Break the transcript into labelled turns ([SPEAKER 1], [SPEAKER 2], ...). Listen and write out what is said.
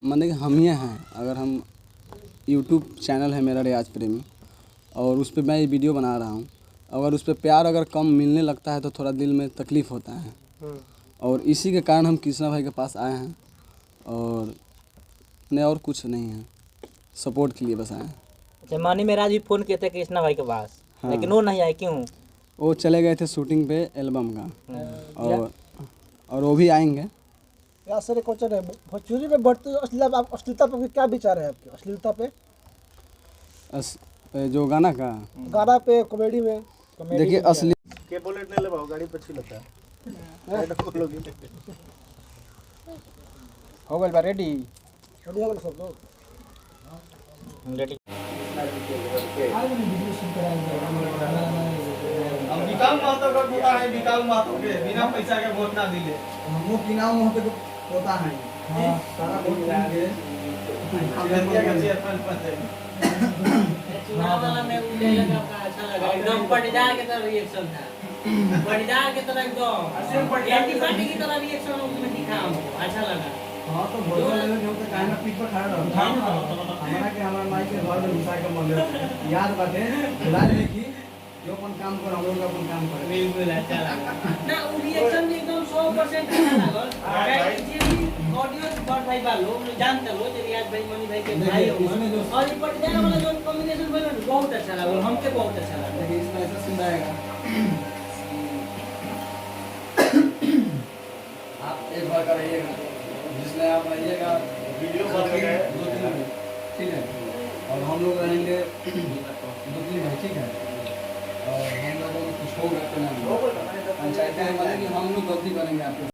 [SPEAKER 1] मतलब कि हम ये हैं, अगर हम यूट्यूब चैनल है मेरा रियाज प्रेमी और उस पे मैं ये वीडियो बना रहा हूँ, अगर उस पे प्यार अगर कम मिलने लगता है तो थोड़ा दिल में तकलीफ़ होता है। और इसी के कारण हम कृष्णा भाई के पास आए हैं और नहीं और कुछ नहीं है, सपोर्ट के लिए बस आए हैं।
[SPEAKER 2] अच्छा, मानी मेराज भी फ़ोन किए थे कृष्णा भाई के पास। हाँ। लेकिन वो नहीं आए, क्यों?
[SPEAKER 1] वो चले गए थे शूटिंग पे एल्बम का और वो भी आएंगे।
[SPEAKER 3] सर क्वेश्चन है, भोजपुरी में बढ़ती अश्लीलता पर क्या विचार है आपके? अश्लीलता पे
[SPEAKER 1] जो गाना
[SPEAKER 3] पे कॉमेडी में
[SPEAKER 1] देखिए असली
[SPEAKER 4] के बुलेट नहीं ले पाओ, गाड़ी पे छिलता है।
[SPEAKER 3] हो गया रेडी हो गया सब लोग
[SPEAKER 2] रेडी।
[SPEAKER 4] अब विकास महतो का पोता है, विकास महतो के बिना पैसा के वोट ना दिले।
[SPEAKER 1] हमको किनाव महतो को पोता है।
[SPEAKER 4] हां, सारा वोट देंगे। हम इंडिया का चेयरमैन बने।
[SPEAKER 5] चुनाव वाला में उड़े लगा का अच्छा लगा, एकदम पटीदार के तरह रिएक्शन था। पटीदार के तरह एकदम एंटी पार्टी की तरह रिएक्शन उसमें दिखा हमको, अच्छा लगा।
[SPEAKER 1] हाँ तो भोजन लेने के होते काहे ना पीठ पर खड़ा रहो। हमारा के हमारा माई के घर में घुसा के मंदिर याद बाटे बुला ले कि जो अपन काम कर हम लोग अपन काम करे।
[SPEAKER 5] बिल्कुल अच्छा लगा ना, वो रिएक्शन भी एकदम 100% अच्छा लगा। गाइस जी ऑडियो पर भाई बालो जानते हो जे रियाज भाई मनी भाई के भाई हो, और ये पटीदार वाला जो कॉम्बिनेशन बना बहुत अच्छा लगा, हमके बहुत अच्छा लगा।
[SPEAKER 1] देखिए इसमें ऐसा सीन आएगा, आप एक बार करिएगा, जिसमें आप रहिएगा
[SPEAKER 4] वीडियो बन गए
[SPEAKER 1] 2-3 भाई, ठीक है, और हम लोग रहेंगे 2-3 भाई, ठीक है, और हम लोगों को कुछ होगा तो नहीं पंचायत में, मतलब कि हम लोग गलती करेंगे आपके